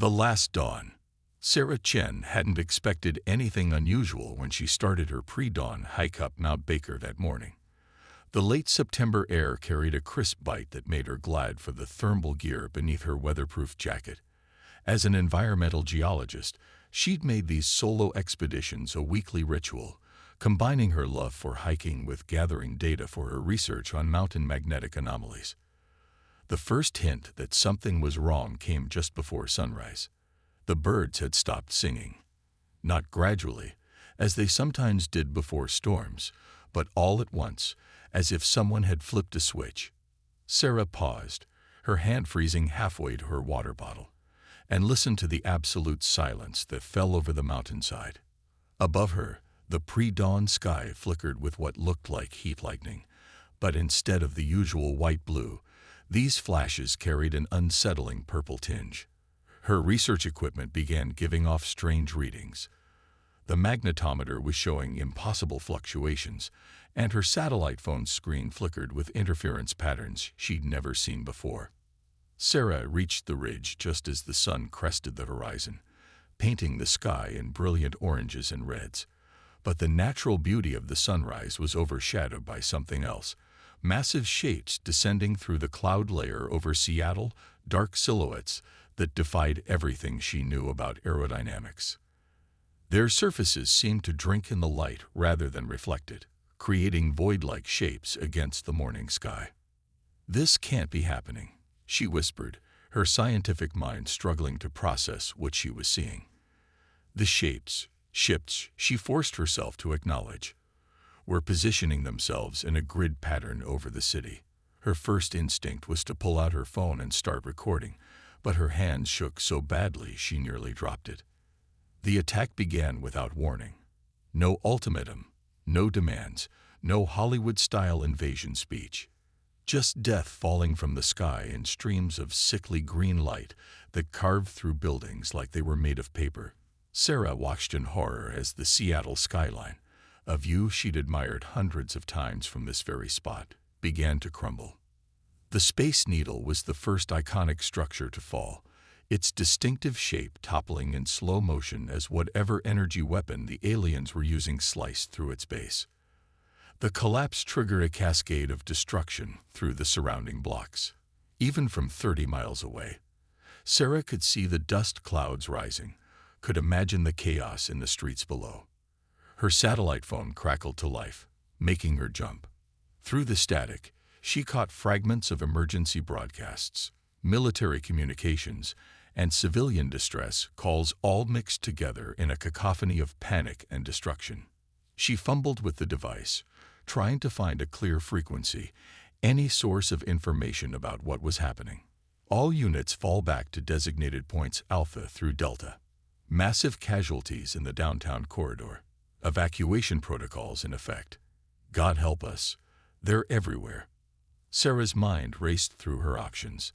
The last dawn. Sarah Chen hadn't expected anything unusual when she started her pre-dawn hike up Mount Baker that morning. The late September air carried a crisp bite that made her glad for the thermal gear beneath her weatherproof jacket. As an environmental geologist, she'd made these solo expeditions a weekly ritual, combining her love for hiking with gathering data for her research on mountain magnetic anomalies. The first hint that something was wrong came just before sunrise. The birds had stopped singing. Not gradually, as they sometimes did before storms, but all at once, as if someone had flipped a switch. Sarah paused, her hand freezing halfway to her water bottle, and listened to the absolute silence that fell over the mountainside. Above her, the pre-dawn sky flickered with what looked like heat lightning, but instead of the usual white-blue, these flashes carried an unsettling purple tinge. Her research equipment began giving off strange readings. The magnetometer was showing impossible fluctuations, and her satellite phone's screen flickered with interference patterns she'd never seen before. Sarah reached the ridge just as the sun crested the horizon, painting the sky in brilliant oranges and reds. But the natural beauty of the sunrise was overshadowed by something else. Massive shapes descending through the cloud layer over Seattle, dark silhouettes that defied everything she knew about aerodynamics. Their surfaces seemed to drink in the light rather than reflect it, creating void-like shapes against the morning sky. "This can't be happening," she whispered, her scientific mind struggling to process what she was seeing. The shapes she forced herself to acknowledge, were positioning themselves in a grid pattern over the city. Her first instinct was to pull out her phone and start recording, but her hands shook so badly she nearly dropped it. The attack began without warning. No ultimatum, no demands, no Hollywood-style invasion speech. Just death falling from the sky in streams of sickly green light that carved through buildings like they were made of paper. Sarah watched in horror as the Seattle skyline, a view she'd admired hundreds of times from this very spot, began to crumble. The Space Needle was the first iconic structure to fall, its distinctive shape toppling in slow motion as whatever energy weapon the aliens were using sliced through its base. The collapse triggered a cascade of destruction through the surrounding blocks. Even from 30 miles away, Sarah could see the dust clouds rising, could imagine the chaos in the streets below. Her satellite phone crackled to life, making her jump. Through the static, she caught fragments of emergency broadcasts, military communications, and civilian distress calls all mixed together in a cacophony of panic and destruction. She fumbled with the device, trying to find a clear frequency, any source of information about what was happening. All units fall back to designated points Alpha through Delta. Massive casualties in the downtown corridor. Evacuation protocols in effect. God help us, they're everywhere. Sarah's mind raced through her options.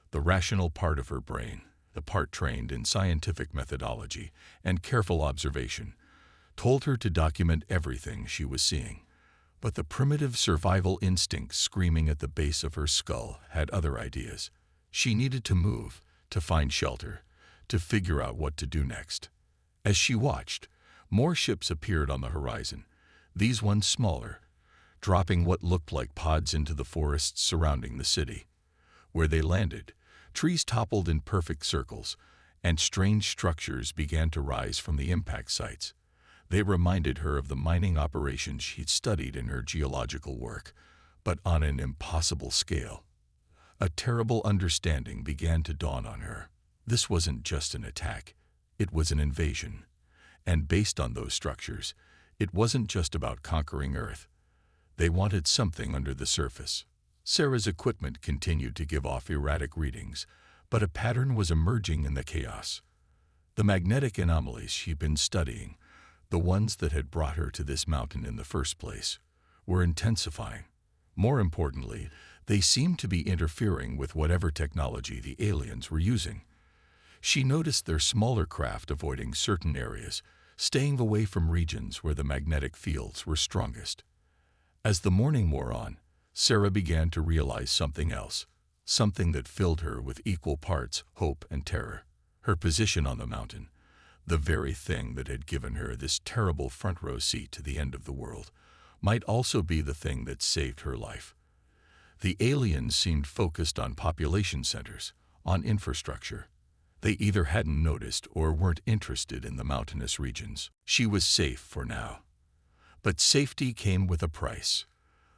The rational part of her brain, the part trained in scientific methodology and careful observation, told her to document everything she was seeing. But the primitive survival instinct screaming at the base of her skull had other ideas. She needed to move, to find shelter, to figure out what to do next. As she watched, more ships appeared on the horizon, these ones smaller, dropping what looked like pods into the forests surrounding the city. Where they landed, trees toppled in perfect circles, and strange structures began to rise from the impact sites. They reminded her of the mining operations she'd studied in her geological work, but on an impossible scale. A terrible understanding began to dawn on her. This wasn't just an attack, it was an invasion. And based on those structures, it wasn't just about conquering Earth. They wanted something under the surface. Sarah's equipment continued to give off erratic readings, but a pattern was emerging in the chaos. The magnetic anomalies she'd been studying, the ones that had brought her to this mountain in the first place, were intensifying. More importantly, they seemed to be interfering with whatever technology the aliens were using. She noticed their smaller craft avoiding certain areas, staying away from regions where the magnetic fields were strongest. As the morning wore on, Sarah began to realize something else, something that filled her with equal parts hope and terror. Her position on the mountain, the very thing that had given her this terrible front-row seat to the end of the world, might also be the thing that saved her life. The aliens seemed focused on population centers, on infrastructure. They either hadn't noticed or weren't interested in the mountainous regions. She was safe for now. But safety came with a price.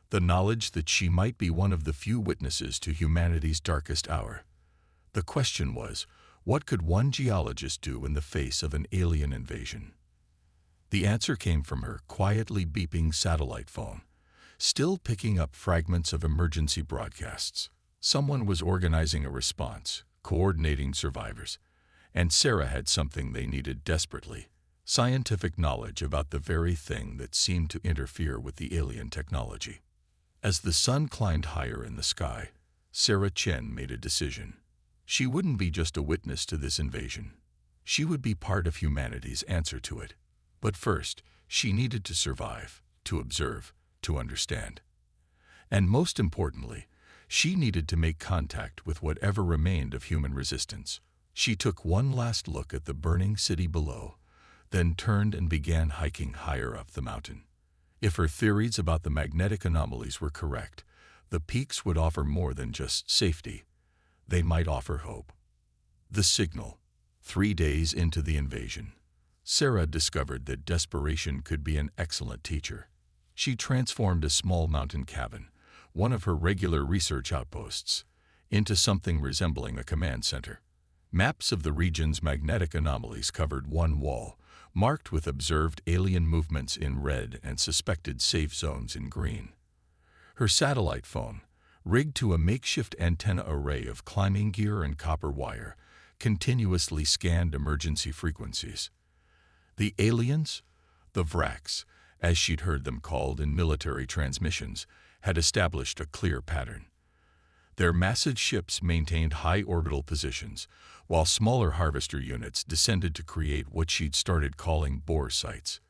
The knowledge that she might be one of the few witnesses to humanity's darkest hour. The question was, what could one geologist do in the face of an alien invasion? The answer came from her quietly beeping satellite phone, still picking up fragments of emergency broadcasts. Someone was organizing a response, coordinating survivors, and Sarah had something they needed desperately: scientific knowledge about the very thing that seemed to interfere with the alien technology. As the sun climbed higher in the sky, Sarah Chen made a decision. She wouldn't be just a witness to this invasion. She would be part of humanity's answer to it. But first, she needed to survive, to observe, to understand. And most importantly, she needed to make contact with whatever remained of human resistance. She took one last look at the burning city below, then turned and began hiking higher up the mountain. If her theories about the magnetic anomalies were correct, the peaks would offer more than just safety. They might offer hope. The signal. 3 days into the invasion, Sarah discovered that desperation could be an excellent teacher. She transformed a small mountain cabin, one of her regular research outposts, into something resembling a command center. Maps of the region's magnetic anomalies covered one wall, marked with observed alien movements in red and suspected safe zones in green. Her satellite phone, rigged to a makeshift antenna array of climbing gear and copper wire, continuously scanned emergency frequencies. The aliens, the Vraks, as she'd heard them called in military transmissions, had established a clear pattern. Their massive ships maintained high orbital positions, while smaller harvester units descended to create what she'd started calling bore sites.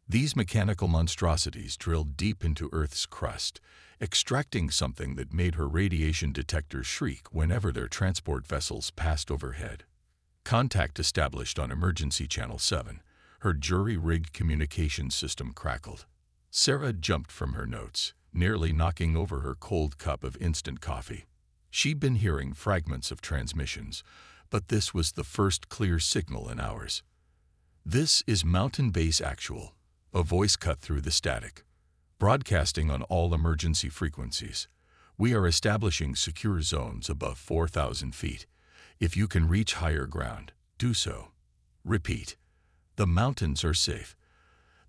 These mechanical monstrosities drilled deep into Earth's crust, extracting something that made her radiation detectors shriek whenever their transport vessels passed overhead. Contact established on Emergency Channel 7, her jury-rigged communications system crackled. Sarah jumped from her notes, nearly knocking over her cold cup of instant coffee. She'd been hearing fragments of transmissions, but this was the first clear signal in hours. "This is Mountain Base Actual," a voice cut through the static. "Broadcasting on all emergency frequencies. We are establishing secure zones above 4,000 feet. If you can reach higher ground, do so. Repeat. The mountains are safe.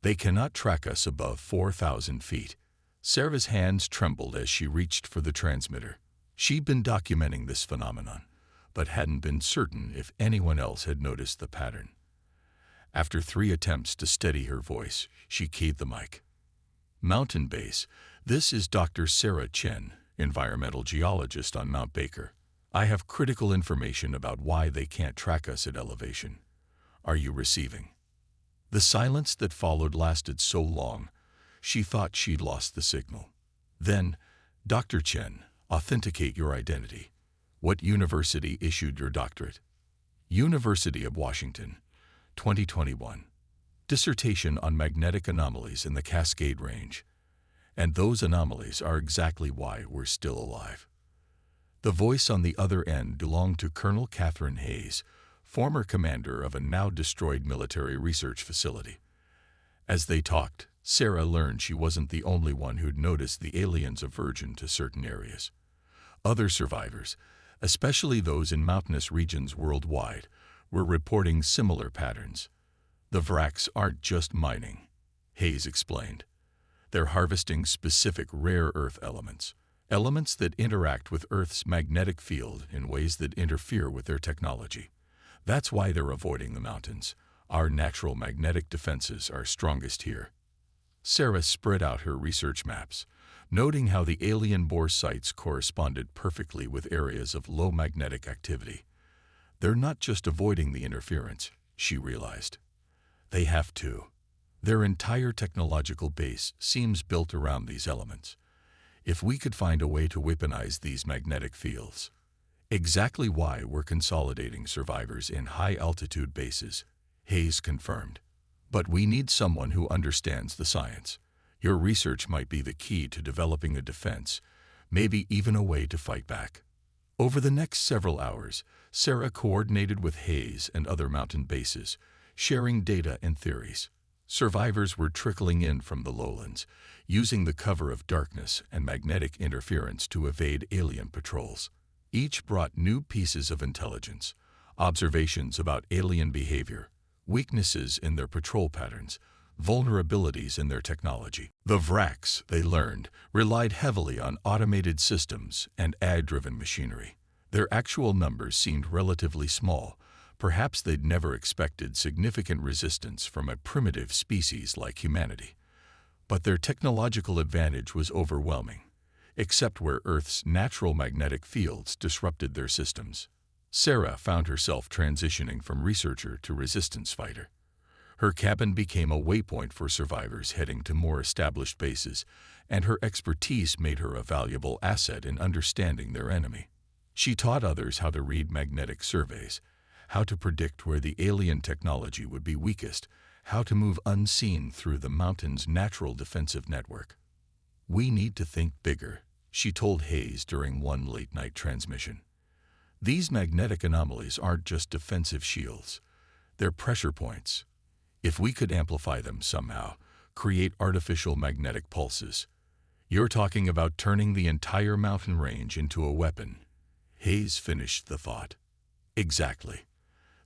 They cannot track us above 4,000 feet. Sarah's hands trembled as she reached for the transmitter. She'd been documenting this phenomenon, but hadn't been certain if anyone else had noticed the pattern. After 3 attempts to steady her voice, she keyed the mic. "Mountain Base, this is Dr. Sarah Chen, environmental geologist on Mount Baker. I have critical information about why they can't track us at elevation. Are you receiving?" The silence that followed lasted so long, she thought she'd lost the signal. Then, "Dr. Chen, authenticate your identity. What university issued your doctorate?" "University of Washington, 2021. Dissertation on magnetic anomalies in the Cascade Range. And those anomalies are exactly why we're still alive." The voice on the other end belonged to Colonel Catherine Hayes, former commander of a now-destroyed military research facility. As they talked, Sarah learned she wasn't the only one who'd noticed the aliens' aversion to certain areas. Other survivors, especially those in mountainous regions worldwide, were reporting similar patterns. "The Vraks aren't just mining," Hayes explained. "They're harvesting specific rare Earth elements, elements that interact with Earth's magnetic field in ways that interfere with their technology. That's why they're avoiding the mountains. Our natural magnetic defenses are strongest here." Sarah spread out her research maps, noting how the alien bore sites corresponded perfectly with areas of low magnetic activity. They're not just avoiding the interference, she realized. They have to. Their entire technological base seems built around these elements. If we could find a way to weaponize these magnetic fields. Exactly why we're consolidating survivors in high-altitude bases, Hayes confirmed. But we need someone who understands the science. Your research might be the key to developing a defense, maybe even a way to fight back. Over the next several hours, Sarah coordinated with Hayes and other mountain bases, sharing data and theories. Survivors were trickling in from the lowlands, using the cover of darkness and magnetic interference to evade alien patrols. Each brought new pieces of intelligence, observations about alien behavior, weaknesses in their patrol patterns, vulnerabilities in their technology. The Vraks, they learned, relied heavily on automated systems and AI-driven machinery. Their actual numbers seemed relatively small. Perhaps they'd never expected significant resistance from a primitive species like humanity. But their technological advantage was overwhelming, except where Earth's natural magnetic fields disrupted their systems. Sarah found herself transitioning from researcher to resistance fighter. Her cabin became a waypoint for survivors heading to more established bases, and her expertise made her a valuable asset in understanding their enemy. She taught others how to read magnetic surveys, how to predict where the alien technology would be weakest, how to move unseen through the mountain's natural defensive network. "We need to think bigger," she told Hayes during one late-night transmission. "These magnetic anomalies aren't just defensive shields. They're pressure points. If we could amplify them somehow, create artificial magnetic pulses. You're talking about turning the entire mountain range into a weapon." Hayes finished the thought. "Exactly.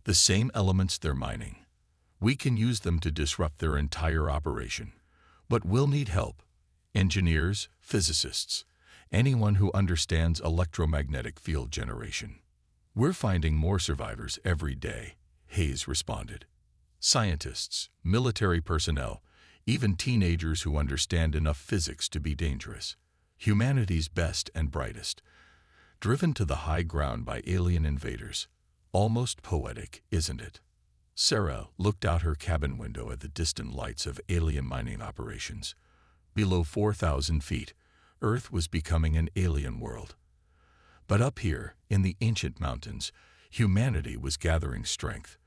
The same elements they're mining. We can use them to disrupt their entire operation. But we'll need help. Engineers, physicists, anyone who understands electromagnetic field generation." "We're finding more survivors every day," Hayes responded. "Scientists, military personnel, even teenagers who understand enough physics to be dangerous. Humanity's best and brightest, driven to the high ground by alien invaders. Almost poetic, isn't it?" Sarah looked out her cabin window at the distant lights of alien mining operations. Below 4,000 feet, Earth was becoming an alien world. But up here, in the ancient mountains, humanity was gathering strength.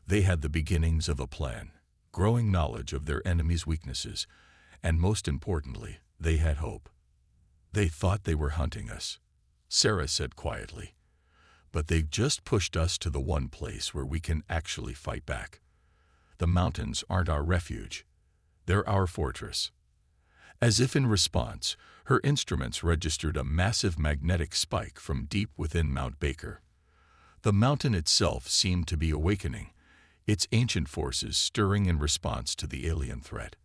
They had the beginnings of a plan, growing knowledge of their enemies' weaknesses, and most importantly, they had hope. "They thought they were hunting us," Sarah said quietly. "But they've just pushed us to the one place where we can actually fight back. The mountains aren't our refuge. They're our fortress." As if in response, her instruments registered a massive magnetic spike from deep within Mount Baker. The mountain itself seemed to be awakening, its ancient forces stirring in response to the alien threat.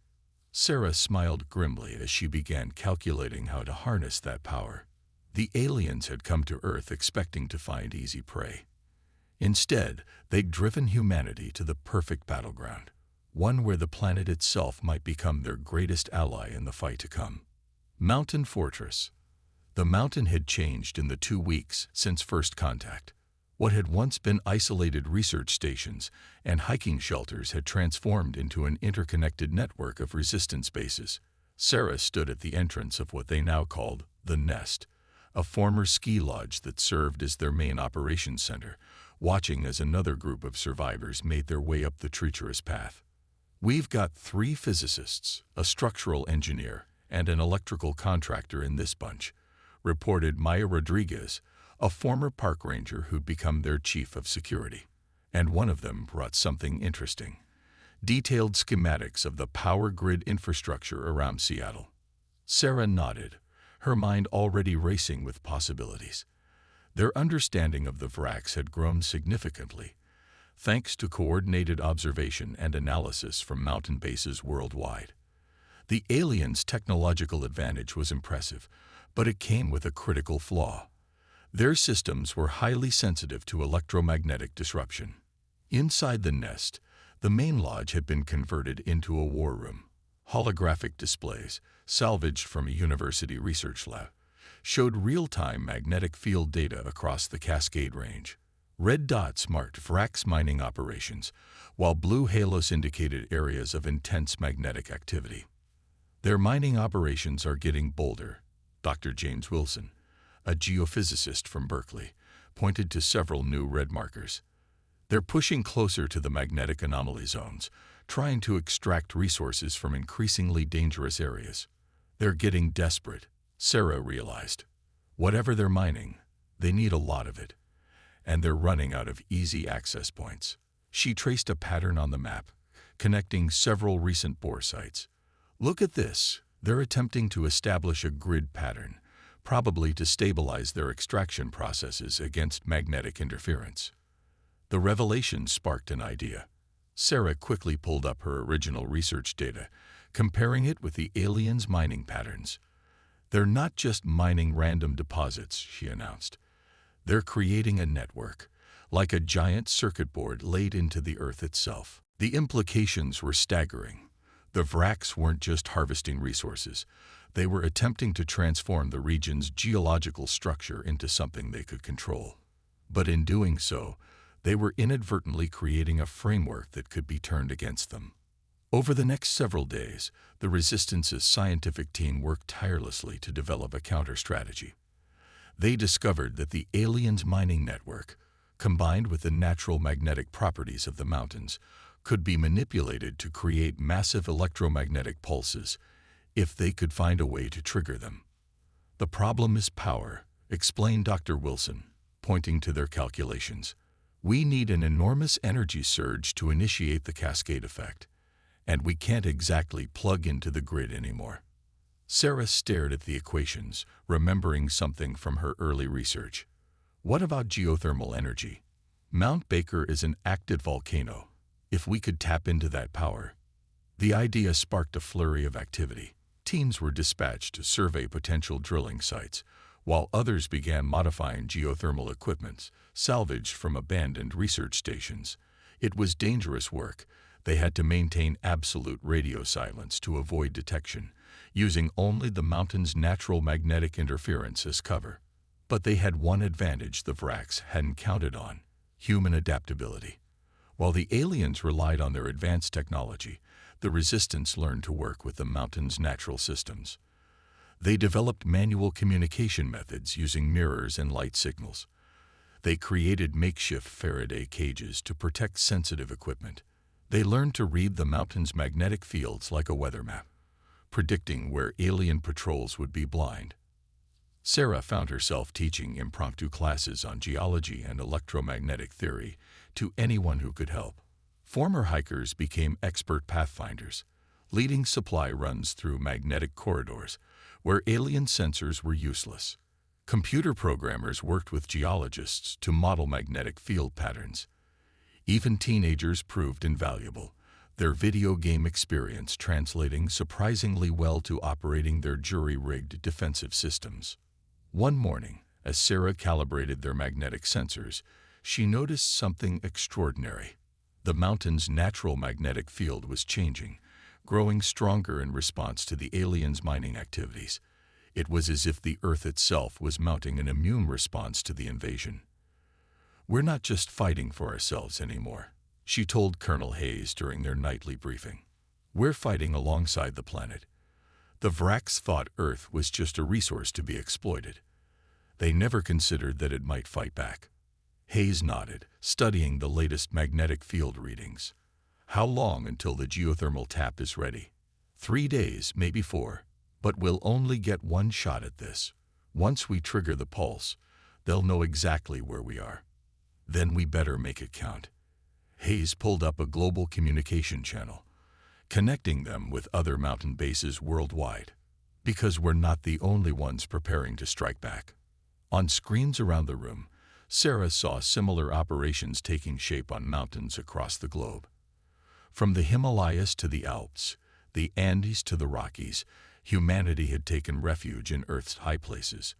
Sarah smiled grimly as she began calculating how to harness that power. The aliens had come to Earth expecting to find easy prey. Instead, they'd driven humanity to the perfect battleground, one where the planet itself might become their greatest ally in the fight to come. Mountain Fortress. The mountain had changed in the 2 weeks since first contact. What had once been isolated research stations and hiking shelters had transformed into an interconnected network of resistance bases. Sarah stood at the entrance of what they now called the Nest, a former ski lodge that served as their main operations center, watching as another group of survivors made their way up the treacherous path. "We've got 3 physicists, a structural engineer, and an electrical contractor in this bunch," reported Maya Rodriguez, a former park ranger who'd become their chief of security. And one of them brought something interesting: detailed schematics of the power grid infrastructure around Seattle. Sarah nodded, her mind already racing with possibilities. Their understanding of the Vraks had grown significantly, thanks to coordinated observation and analysis from mountain bases worldwide. The aliens' technological advantage was impressive, but it came with a critical flaw. Their systems were highly sensitive to electromagnetic disruption. Inside the Nest, the main lodge had been converted into a war room. Holographic displays, salvaged from a university research lab, showed real-time magnetic field data across the Cascade Range. Red dots marked Vraks mining operations, while blue halos indicated areas of intense magnetic activity. "Their mining operations are getting bolder," Dr. James Wilson, a geophysicist from Berkeley, pointed to several new red markers. They're pushing closer to the magnetic anomaly zones, trying to extract resources from increasingly dangerous areas. They're getting desperate, Sarah realized. Whatever they're mining, they need a lot of it, and they're running out of easy access points. She traced a pattern on the map, connecting several recent bore sites. Look at this. They're attempting to establish a grid pattern, probably to stabilize their extraction processes against magnetic interference. The revelation sparked an idea. Sarah quickly pulled up her original research data, comparing it with the aliens' mining patterns. They're not just mining random deposits, she announced. They're creating a network, like a giant circuit board laid into the Earth itself. The implications were staggering. The Vraks weren't just harvesting resources. They were attempting to transform the region's geological structure into something they could control. But in doing so, they were inadvertently creating a framework that could be turned against them. Over the next several days, the Resistance's scientific team worked tirelessly to develop a counter-strategy. They discovered that the aliens' mining network, combined with the natural magnetic properties of the mountains, could be manipulated to create massive electromagnetic pulses if they could find a way to trigger them. The problem is power, explained Dr. Wilson, pointing to their calculations. We need an enormous energy surge to initiate the cascade effect, and we can't exactly plug into the grid anymore. Sarah stared at the equations, remembering something from her early research. What about geothermal energy? Mount Baker is an active volcano. If we could tap into that power. The idea sparked a flurry of activity. Teams were dispatched to survey potential drilling sites, while others began modifying geothermal equipment salvaged from abandoned research stations. It was dangerous work. They had to maintain absolute radio silence to avoid detection, using only the mountain's natural magnetic interference as cover. But they had one advantage the Vraks hadn't counted on: human adaptability. While the aliens relied on their advanced technology, the Resistance learned to work with the mountain's natural systems. They developed manual communication methods using mirrors and light signals. They created makeshift Faraday cages to protect sensitive equipment. They learned to read the mountain's magnetic fields like a weather map, predicting where alien patrols would be blind. Sarah found herself teaching impromptu classes on geology and electromagnetic theory to anyone who could help. Former hikers became expert pathfinders, leading supply runs through magnetic corridors where alien sensors were useless. Computer programmers worked with geologists to model magnetic field patterns. Even teenagers proved invaluable, their video game experience translating surprisingly well to operating their jury-rigged defensive systems. One morning, as Sarah calibrated their magnetic sensors, she noticed something extraordinary. The mountain's natural magnetic field was changing, growing stronger in response to the aliens' mining activities. It was as if the Earth itself was mounting an immune response to the invasion. "We're not just fighting for ourselves anymore," she told Colonel Hayes during their nightly briefing. "We're fighting alongside the planet." The Vraks thought Earth was just a resource to be exploited. They never considered that it might fight back. Hayes nodded, studying the latest magnetic field readings. "How long until the geothermal tap is ready?" 3 days, maybe 4. But we'll only get one shot at this. Once we trigger the pulse, they'll know exactly where we are. Then we better make it count. Hayes pulled up a global communication channel, connecting them with other mountain bases worldwide. Because we're not the only ones preparing to strike back. On screens around the room, Sarah saw similar operations taking shape on mountains across the globe. From the Himalayas to the Alps, the Andes to the Rockies, humanity had taken refuge in Earth's high places,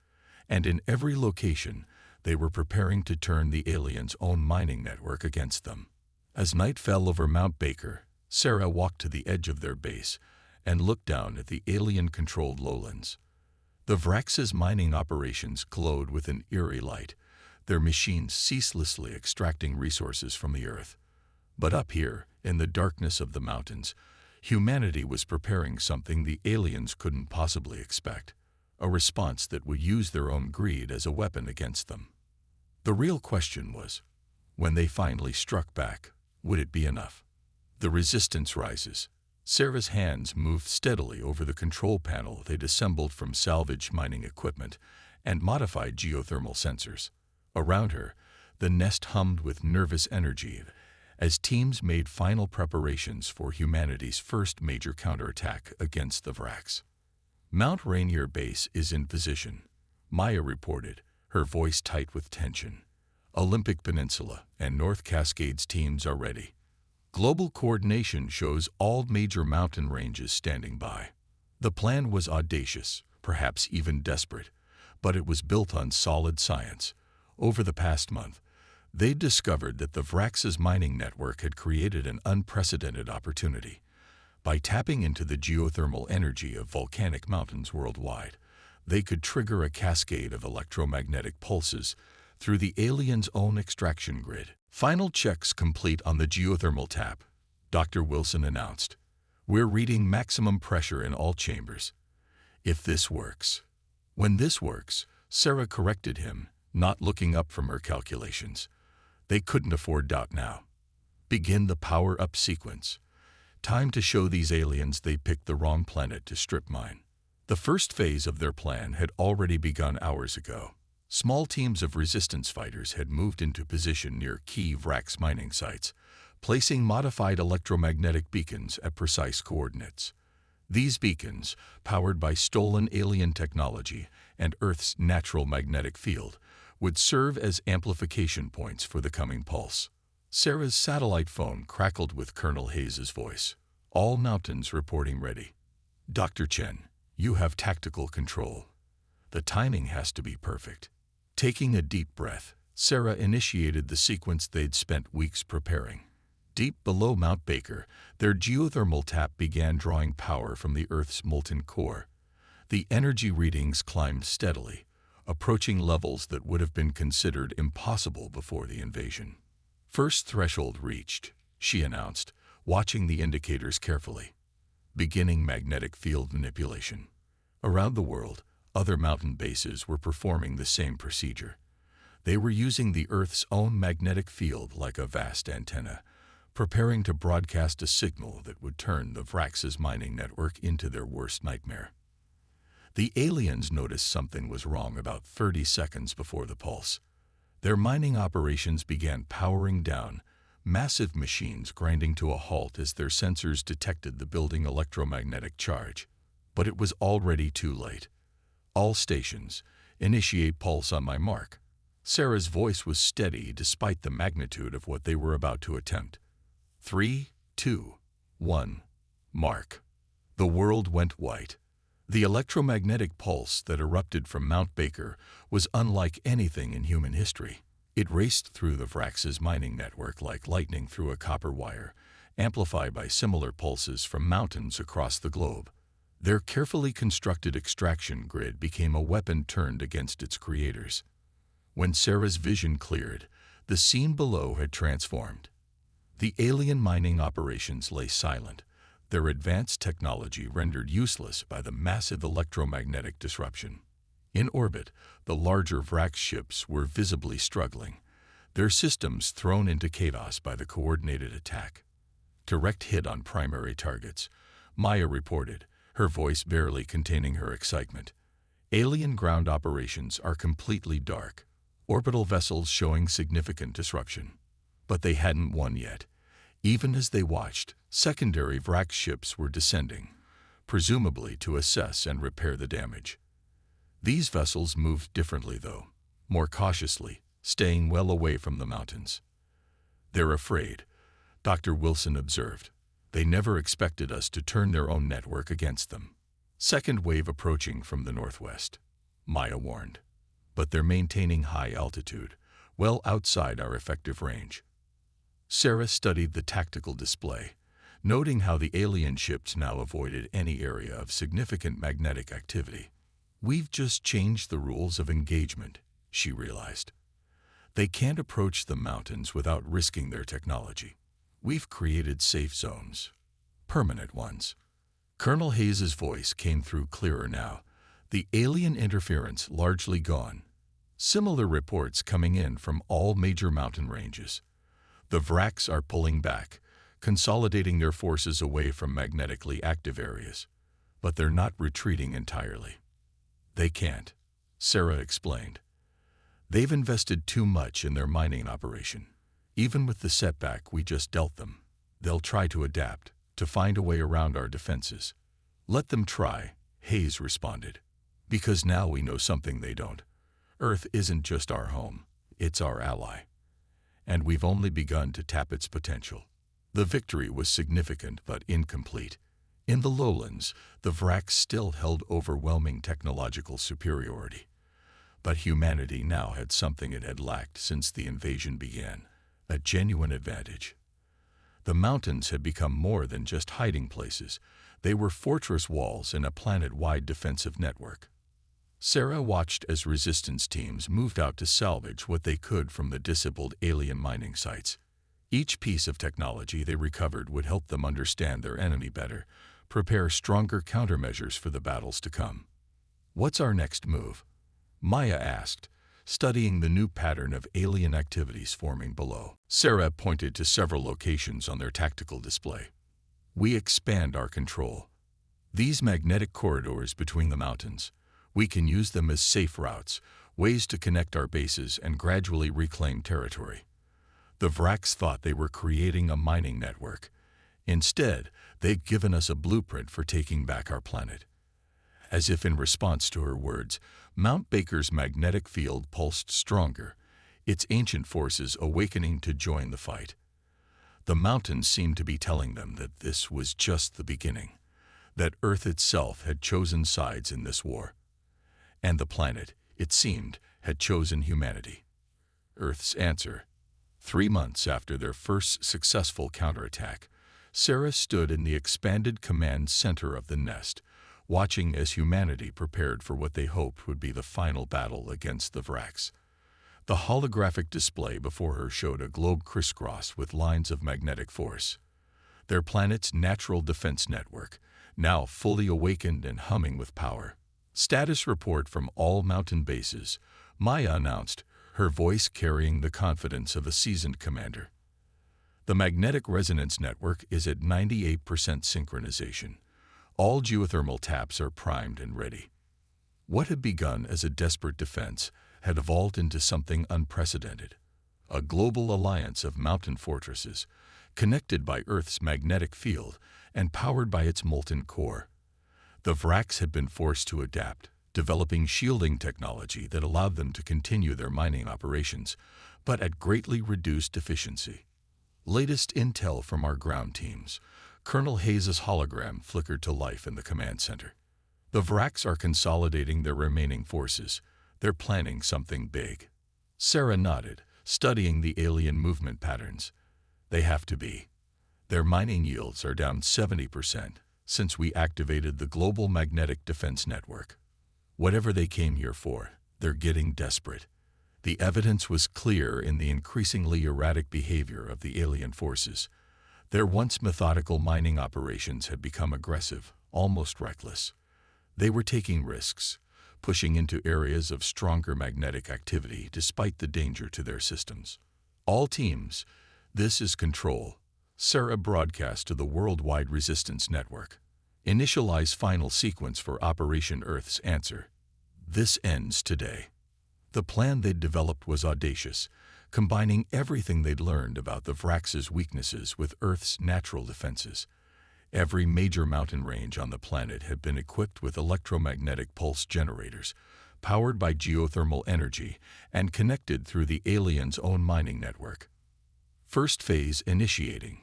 and in every location, they were preparing to turn the aliens' own mining network against them. As night fell over Mount Baker, Sarah walked to the edge of their base and looked down at the alien-controlled lowlands. The Vraks' mining operations glowed with an eerie light, their machines ceaselessly extracting resources from the Earth. But up here, in the darkness of the mountains, humanity was preparing something the aliens couldn't possibly expect, a response that would use their own greed as a weapon against them. The real question was, when they finally struck back, would it be enough? The resistance rises. Sarah's hands moved steadily over the control panel they'd assembled from salvaged mining equipment and modified geothermal sensors. Around her, the nest hummed with nervous energy as teams made final preparations for humanity's first major counterattack against the Vraks. Mount Rainier Base is in position, Maya reported, her voice tight with tension. Olympic Peninsula and North Cascades teams are ready. Global coordination shows all major mountain ranges standing by. The plan was audacious, perhaps even desperate, but it was built on solid science. Over the past month, they'd discovered that the Vraks' mining network had created an unprecedented opportunity. By tapping into the geothermal energy of volcanic mountains worldwide, they could trigger a cascade of electromagnetic pulses through the aliens' own extraction grid. Final checks complete on the geothermal tap, Dr. Wilson announced. We're reading maximum pressure in all chambers. If this works. When this works, Sarah corrected him, not looking up from her calculations. They couldn't afford doubt now. Begin the power-up sequence. Time to show these aliens they picked the wrong planet to strip mine. The first phase of their plan had already begun hours ago. Small teams of resistance fighters had moved into position near key Vraks mining sites, placing modified electromagnetic beacons at precise coordinates. These beacons, powered by stolen alien technology and Earth's natural magnetic field, would serve as amplification points for the coming pulse. Sarah's satellite phone crackled with Colonel Hayes' voice. All mountains reporting ready. Dr. Chen, you have tactical control. The timing has to be perfect. Taking a deep breath, Sarah initiated the sequence they'd spent weeks preparing. Deep below Mount Baker, their geothermal tap began drawing power from the Earth's molten core. The energy readings climbed steadily, approaching levels that would have been considered impossible before the invasion. First threshold reached, she announced, watching the indicators carefully. Beginning magnetic field manipulation. Around the world, other mountain bases were performing the same procedure. They were using the Earth's own magnetic field like a vast antenna, preparing to broadcast a signal that would turn the Vraks' mining network into their worst nightmare. The aliens noticed something was wrong about 30 seconds before the pulse. Their mining operations began powering down, massive machines grinding to a halt as their sensors detected the building electromagnetic charge. But it was already too late. All stations, initiate pulse on my mark. Sarah's voice was steady despite the magnitude of what they were about to attempt. 3, 2, 1, mark. The world went white. The electromagnetic pulse that erupted from Mount Baker was unlike anything in human history. It raced through the Vraks' mining network like lightning through a copper wire, amplified by similar pulses from mountains across the globe. Their carefully constructed extraction grid became a weapon turned against its creators. When Sarah's vision cleared, the scene below had transformed. The alien mining operations lay silent, their advanced technology rendered useless by the massive electromagnetic disruption. In orbit, the larger Vraks ships were visibly struggling, their systems thrown into chaos by the coordinated attack. Direct hit on primary targets, Maya reported, her voice barely containing her excitement. Alien ground operations are completely dark, orbital vessels showing significant disruption. But they hadn't won yet. Even as they watched, secondary Vraks ships were descending, presumably to assess and repair the damage. These vessels moved differently, though, more cautiously, staying well away from the mountains. They're afraid, Dr. Wilson observed. They never expected us to turn their own network against them. Second wave approaching from the northwest, Maya warned. But they're maintaining high altitude, well outside our effective range. Sarah studied the tactical display, noting how the alien ships now avoided any area of significant magnetic activity. We've just changed the rules of engagement, she realized. They can't approach the mountains without risking their technology. We've created safe zones, permanent ones. Colonel Hayes' voice came through clearer now, the alien interference largely gone. Similar reports coming in from all major mountain ranges. The Vraks are pulling back, consolidating their forces away from magnetically active areas. But they're not retreating entirely. They can't, Sarah explained. They've invested too much in their mining operation. Even with the setback we just dealt them, they'll try to adapt, to find a way around our defenses. Let them try, Hayes responded. Because now we know something they don't. Earth isn't just our home, it's our ally. And we've only begun to tap its potential. The victory was significant but incomplete. In the lowlands, the Vraks still held overwhelming technological superiority. But humanity now had something it had lacked since the invasion began, a genuine advantage. The mountains had become more than just hiding places. They were fortress walls in a planet-wide defensive network. Sarah watched as resistance teams moved out to salvage what they could from the disabled alien mining sites. Each piece of technology they recovered would help them understand their enemy better, prepare stronger countermeasures for the battles to come. What's our next move? Maya asked, studying the new pattern of alien activities forming below. Sarah pointed to several locations on their tactical display. We expand our control. These magnetic corridors between the mountains, we can use them as safe routes, ways to connect our bases and gradually reclaim territory. The Vraks thought they were creating a mining network. Instead, they've given us a blueprint for taking back our planet. As if in response to her words, Mount Baker's magnetic field pulsed stronger, its ancient forces awakening to join the fight. The mountains seemed to be telling them that this was just the beginning, that Earth itself had chosen sides in this war. And the planet, it seemed, had chosen humanity. Earth's answer. 3 months after their first successful counterattack, Sarah stood in the expanded command center of the nest, watching as humanity prepared for what they hoped would be the final battle against the Vraks. The holographic display before her showed a globe crisscrossed with lines of magnetic force. Their planet's natural defense network, now fully awakened and humming with power. Status report from all mountain bases, Maya announced, her voice carrying the confidence of a seasoned commander. The magnetic resonance network is at 98% synchronization. All geothermal taps are primed and ready. What had begun as a desperate defense had evolved into something unprecedented. A global alliance of mountain fortresses, connected by Earth's magnetic field and powered by its molten core. The Vraks had been forced to adapt, developing shielding technology that allowed them to continue their mining operations, but at greatly reduced efficiency. Latest intel from our ground teams. Colonel Hayes' hologram flickered to life in the command center. The Vraks are consolidating their remaining forces. They're planning something big. Sarah nodded, studying the alien movement patterns. They have to be. Their mining yields are down 70% since we activated the Global Magnetic Defense Network. Whatever they came here for, they're getting desperate. The evidence was clear in the increasingly erratic behavior of the alien forces. Their once methodical mining operations had become aggressive, almost reckless. They were taking risks, pushing into areas of stronger magnetic activity despite the danger to their systems. All teams, this is Control. Sarah broadcast to the Worldwide Resistance Network. Initialize final sequence for Operation Earth's answer. This ends today. The plan they'd developed was audacious, combining everything they'd learned about the Vraks' weaknesses with Earth's natural defenses. Every major mountain range on the planet had been equipped with electromagnetic pulse generators, powered by geothermal energy and connected through the aliens' own mining network. First phase initiating.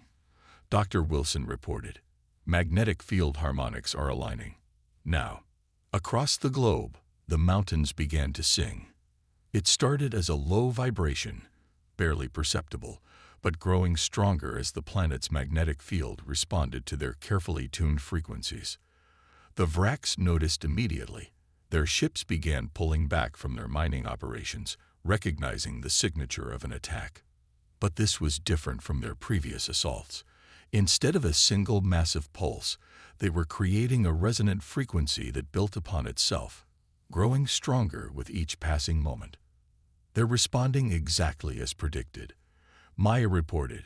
Dr. Wilson reported. Magnetic field harmonics are aligning. Now, across the globe, the mountains began to sing. It started as a low vibration, barely perceptible, but growing stronger as the planet's magnetic field responded to their carefully tuned frequencies. The Vraks noticed immediately. Their ships began pulling back from their mining operations, recognizing the signature of an attack. But this was different from their previous assaults. Instead of a single massive pulse, they were creating a resonant frequency that built upon itself, growing stronger with each passing moment. They're responding exactly as predicted, Maya reported,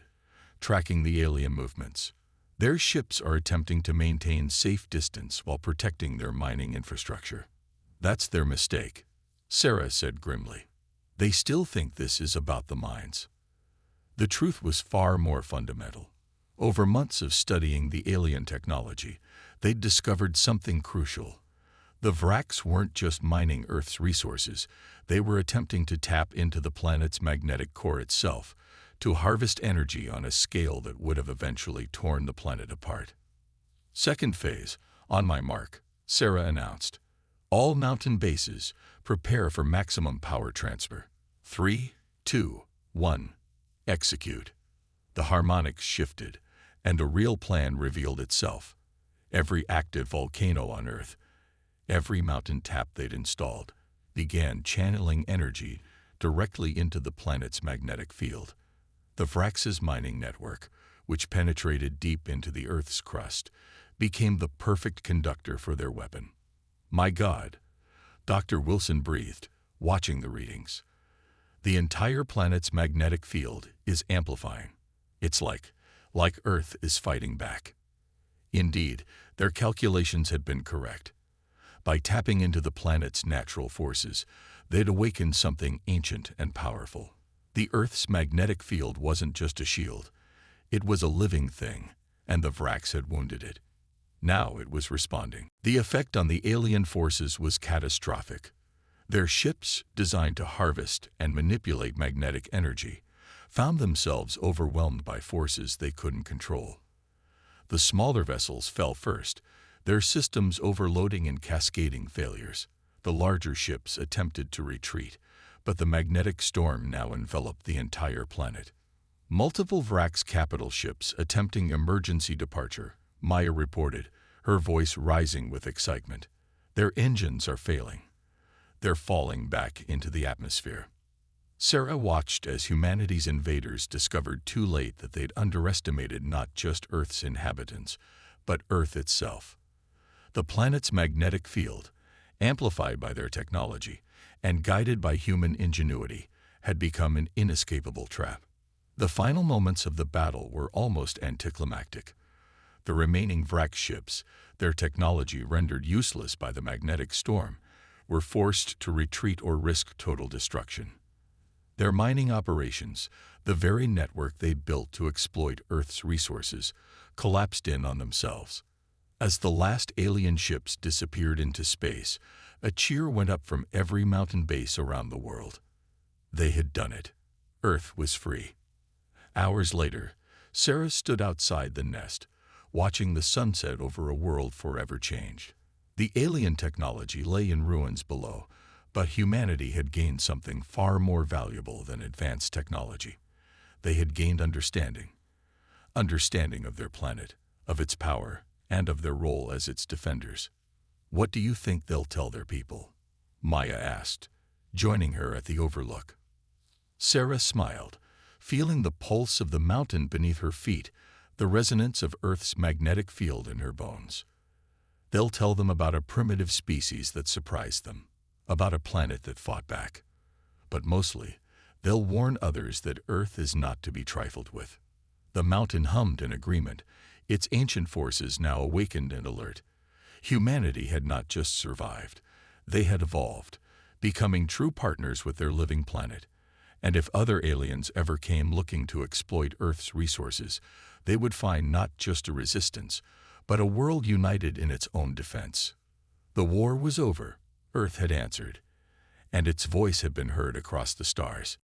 tracking the alien movements. Their ships are attempting to maintain safe distance while protecting their mining infrastructure. That's their mistake, Sarah said grimly. They still think this is about the mines. The truth was far more fundamental. Over months of studying the alien technology, they'd discovered something crucial. The Vraks weren't just mining Earth's resources, they were attempting to tap into the planet's magnetic core itself, to harvest energy on a scale that would have eventually torn the planet apart. Second phase, on my mark, Sarah announced. All mountain bases, prepare for maximum power transfer. 3, 2, 1, execute. The harmonics shifted, and a real plan revealed itself. Every active volcano on Earth, every mountain tap they'd installed, began channeling energy directly into the planet's magnetic field. The Vraks' mining network, which penetrated deep into the Earth's crust, became the perfect conductor for their weapon. My God, Dr. Wilson breathed, watching the readings. The entire planet's magnetic field is amplifying. It's like Earth is fighting back. Indeed, their calculations had been correct. By tapping into the planet's natural forces, they'd awakened something ancient and powerful. The Earth's magnetic field wasn't just a shield. It was a living thing, and the Vraks had wounded it. Now it was responding. The effect on the alien forces was catastrophic. Their ships, designed to harvest and manipulate magnetic energy, found themselves overwhelmed by forces they couldn't control. The smaller vessels fell first, their systems overloading and cascading failures. The larger ships attempted to retreat, but the magnetic storm now enveloped the entire planet. Multiple Vraks capital ships attempting emergency departure, Maya reported, her voice rising with excitement. Their engines are failing. They're falling back into the atmosphere. Sarah watched as humanity's invaders discovered too late that they'd underestimated not just Earth's inhabitants, but Earth itself. The planet's magnetic field, amplified by their technology and guided by human ingenuity, had become an inescapable trap. The final moments of the battle were almost anticlimactic. The remaining Vrak ships, their technology rendered useless by the magnetic storm, were forced to retreat or risk total destruction. Their mining operations, the very network they'd built to exploit Earth's resources, collapsed in on themselves. As the last alien ships disappeared into space, a cheer went up from every mountain base around the world. They had done it. Earth was free. Hours later, Sarah stood outside the nest, watching the sunset over a world forever changed. The alien technology lay in ruins below, but humanity had gained something far more valuable than advanced technology. They had gained understanding. Understanding of their planet, of its power, and of their role as its defenders. What do you think they'll tell their people? Maya asked, joining her at the overlook. Sarah smiled, feeling the pulse of the mountain beneath her feet, the resonance of Earth's magnetic field in her bones. They'll tell them about a primitive species that surprised them, about a planet that fought back. But mostly, they'll warn others that Earth is not to be trifled with. The mountain hummed in agreement, its ancient forces now awakened and alert. Humanity had not just survived, they had evolved, becoming true partners with their living planet. And if other aliens ever came looking to exploit Earth's resources, they would find not just a resistance, but a world united in its own defense. The war was over, Earth had answered, and its voice had been heard across the stars.